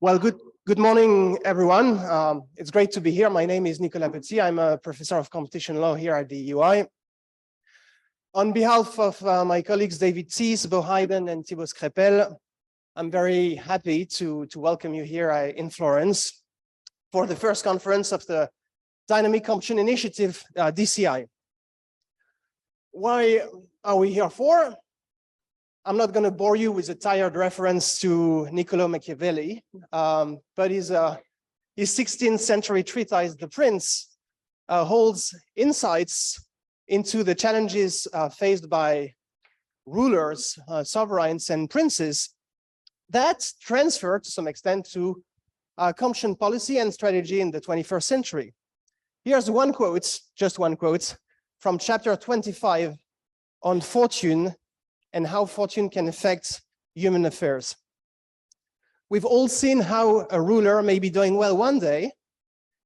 Well, good morning, everyone. It's great to be here. My name is Nicolas Petit. I'm a professor of competition law here at the EUI. On behalf of my colleagues David Thies, Bo Hayden, and Thibaut Skrepel, I'm very happy to welcome you here in Florence for the first conference of the Dynamic Competition Initiative, DCI. Why are we here for? I'm not going to bore you with a tired reference to Niccolò Machiavelli, but his 16th century treatise, The Prince, holds insights into the challenges faced by rulers, sovereigns, and princes that transfer to some extent to competition policy and strategy in the 21st century. Here's one quote, just one quote, from chapter 25 on fortune and how fortune can affect human affairs. We've all seen how a ruler may be doing well one day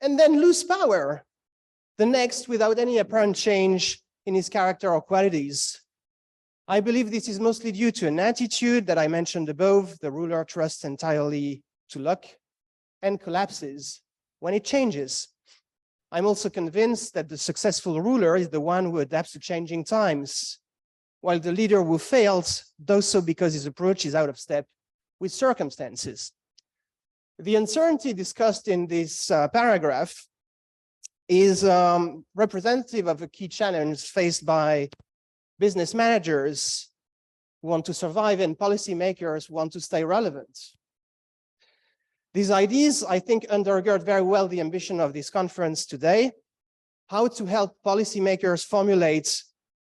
and then lose power the next without any apparent change in his character or qualities. I believe this is mostly due to an attitude that I mentioned above. The ruler trusts entirely to luck and collapses when it changes. I'm also convinced that the successful ruler is the one who adapts to changing times, while the leader who fails does so because his approach is out of step with circumstances. The uncertainty discussed in this paragraph is representative of a key challenge faced by business managers who want to survive and policymakers who want to stay relevant. These ideas, I think, undergird very well the ambition of this conference today: how to help policymakers formulate,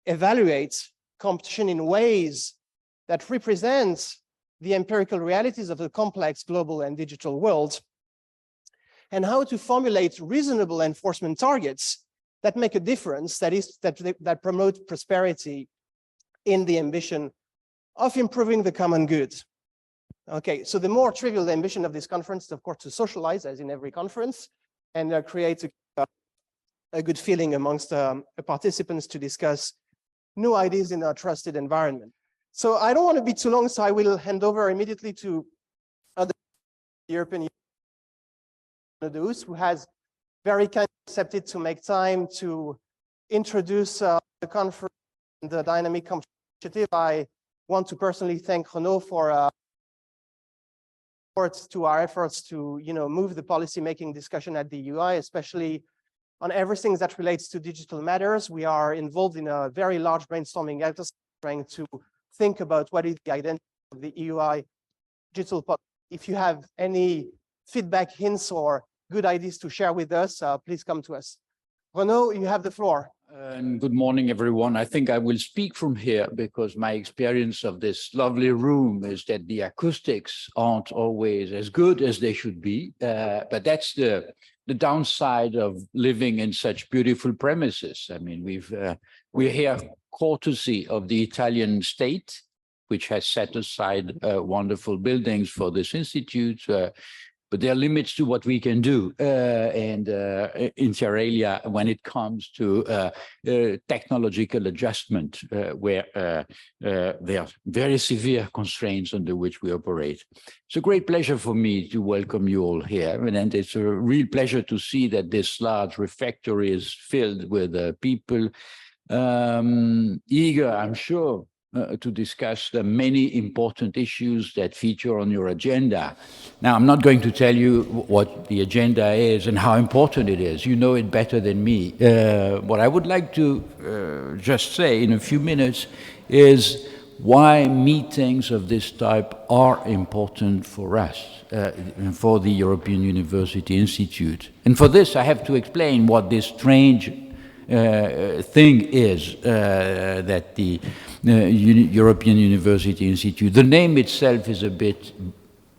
evaluate competition in ways that represent the empirical realities of the complex global and digital world, and how to formulate reasonable enforcement targets that make a difference, that promote prosperity in the ambition of improving the common good. Okay, so the more trivial the ambition of this conference is, of course, to socialize, as in every conference, and create a good feeling amongst the participants to discuss new ideas in a trusted environment. So I don't want to be too long, so I will hand over immediately to the European Dehousse, who has very kindly accepted to make time to introduce the conference and the Dynamic Competition Initiative. I want to personally thank Renaud for our efforts to move the policy-making discussion at the EUI, especially on everything that relates to digital matters. We are involved in a very large brainstorming exercise trying to think about what is the identity of the EUI digital policy. If you have any feedback, hints, or good ideas to share with us, please come to us. Renaud, you have the floor. Good morning, everyone. I think I will speak from here because my experience of this lovely room is that the acoustics aren't always as good as they should be, but that's the downside of living in such beautiful premises. I mean, we're here courtesy of the Italian state, which has set aside wonderful buildings for this institute, but there are limits to what we can do inter alia when it comes to technological adjustment, where there are very severe constraints under which we operate. It's a great pleasure for me to welcome you all here, and it's a real pleasure to see that this large refectory is filled with people eager, I'm sure, to discuss the many important issues that feature on your agenda. Now, I'm not going to tell you what the agenda is and how important it is. You know it better than me. What I would like to just say in a few minutes is why meetings of this type are important for us, and for the European University Institute. And for this, I have to explain what this strange thing is that the European University Institute. The name itself is a bit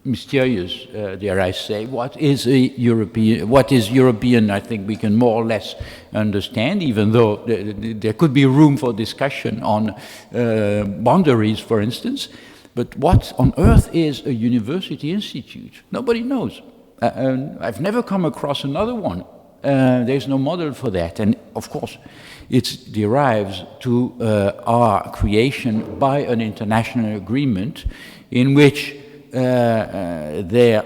mysterious, dare I say. What is European? I think we can more or less understand, even though there could be room for discussion on boundaries, for instance. But what on earth is a university institute? Nobody knows. I've never come across another one. There's no model for that. And of course, it derives to our creation by an international agreement in which there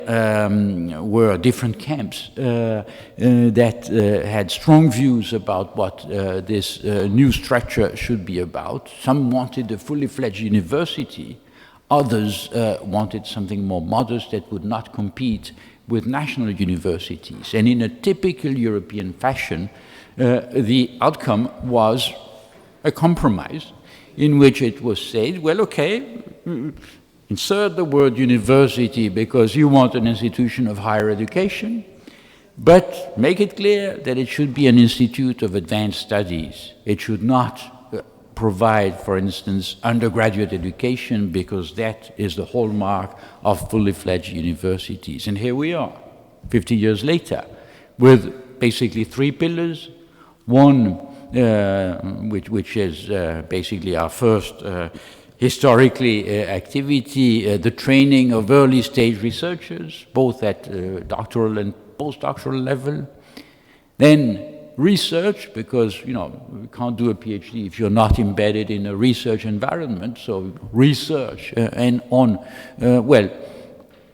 were different camps that had strong views about what this new structure should be about. Some wanted a fully fledged university. Others wanted something more modest that would not compete with national universities. And in a typical European fashion, the outcome was a compromise in which it was said, well, okay, insert the word university because you want an institution of higher education, but make it clear that it should be an institute of advanced studies. It should not provide, for instance, undergraduate education, because that is the hallmark of fully fledged universities. And here we are, 50 years later, with basically three pillars. One, which is basically our first historically activity, the training of early stage researchers, both at doctoral and postdoctoral level. Then research, because you can't do a PhD if you're not embedded in a research environment. So research and on well,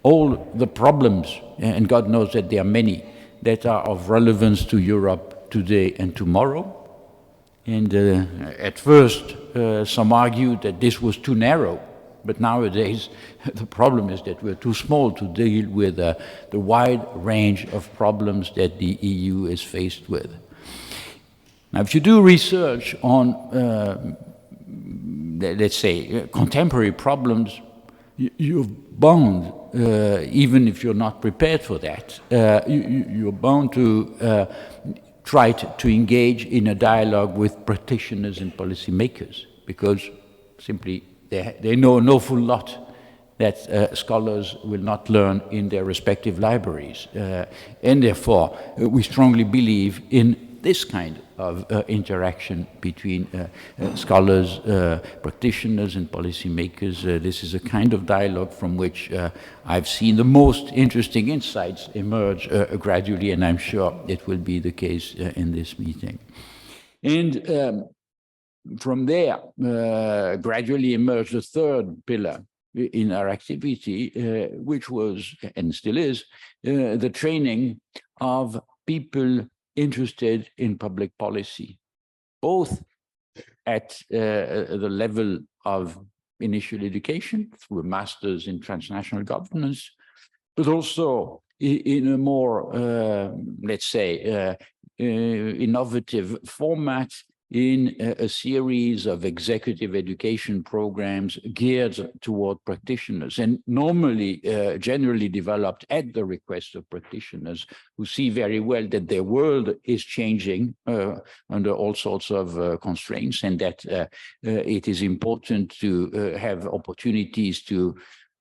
all the problems, and God knows that there are many that are of relevance to Europe today and tomorrow. And at first, some argued that this was too narrow, but nowadays the problem is that we're too small to deal with the wide range of problems that the EU is faced with. Now, if you do research on, let's say, contemporary problems, you're bound, even if you're not prepared for that, you're bound to try to engage in a dialogue with practitioners and policymakers, because simply they know an awful lot that scholars will not learn in their respective libraries. And therefore, we strongly believe in this kind of interaction between scholars, practitioners, and policymakers. This is a kind of dialogue from which I've seen the most interesting insights emerge gradually, and I'm sure it will be the case in this meeting. And from there, gradually emerged the third pillar in our activity, which was, and still is, the training of people interested in public policy, both at the level of initial education through a master's in transnational governance, but also in a more, let's say, innovative format, in a series of executive education programs geared toward practitioners, and normally generally developed at the request of practitioners who see very well that their world is changing under all sorts of constraints, and that it is important to have opportunities to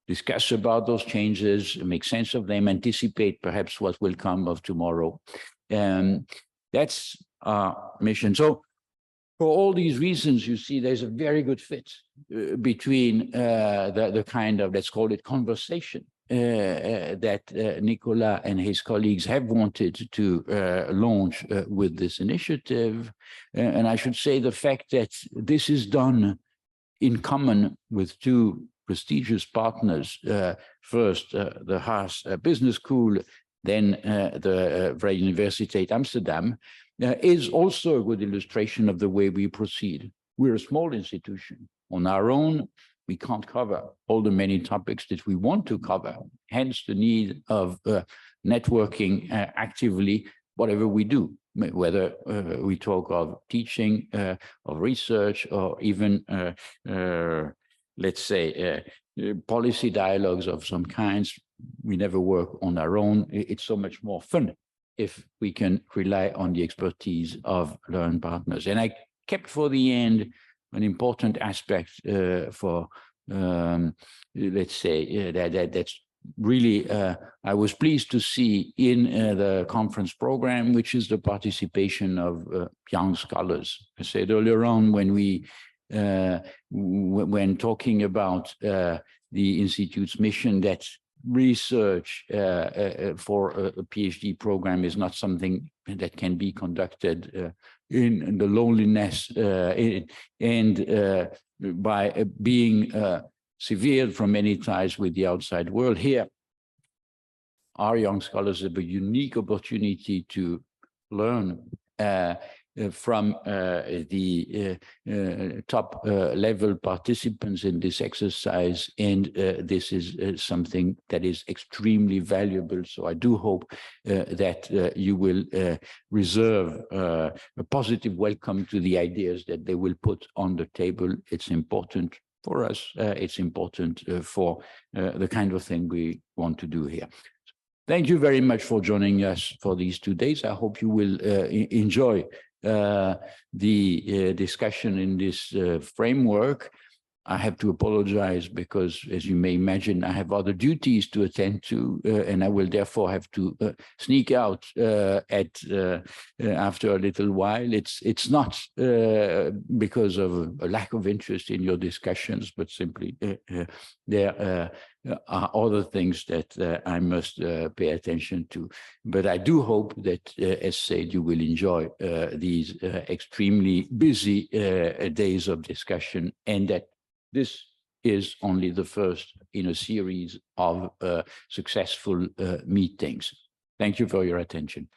discuss about those changes, make sense of them, anticipate perhaps what will come of tomorrow. That's our mission. So for all these reasons, you see, there's a very good fit between the kind of, let's call it, conversation that Nicolas and his colleagues have wanted to launch with this initiative. And I should say the fact that this is done in common with two prestigious partners, first the Haas Business School, then the Vrije Universiteit Amsterdam, is also a good illustration of the way we proceed. We're a small institution. On our own, we can't cover all the many topics that we want to cover, hence the need of networking actively, whatever we do, whether we talk of teaching, of research, or even, let's say, policy dialogues of some kinds. We never work on our own. It's so much more fun if we can rely on the expertise of learned partners. And I kept for the end an important aspect for, let's say, that's really, I was pleased to see in the conference program, which is the participation of young scholars. I said earlier on when when talking about the Institute's mission, that research for a PhD program is not something that can be conducted in the loneliness and by being severed from any ties with the outside world. Here, our young scholars have a unique opportunity to learn from the top level participants in this exercise, and this is something that is extremely valuable. So I do hope that you will reserve a positive welcome to the ideas that they will put on the table. It's important for us. It's important for the kind of thing we want to do here. Thank you very much for joining us for these 2 days. I hope you will enjoy the discussion in this framework. I have to apologize because, as you may imagine, I have other duties to attend to, and I will therefore have to sneak out after a little while. It's not because of a lack of interest in your discussions, but simply there are other things that I must pay attention to. But I do hope that, as said, you will enjoy these extremely busy days of discussion, and that this is only the first in a series of successful meetings. Thank you for your attention.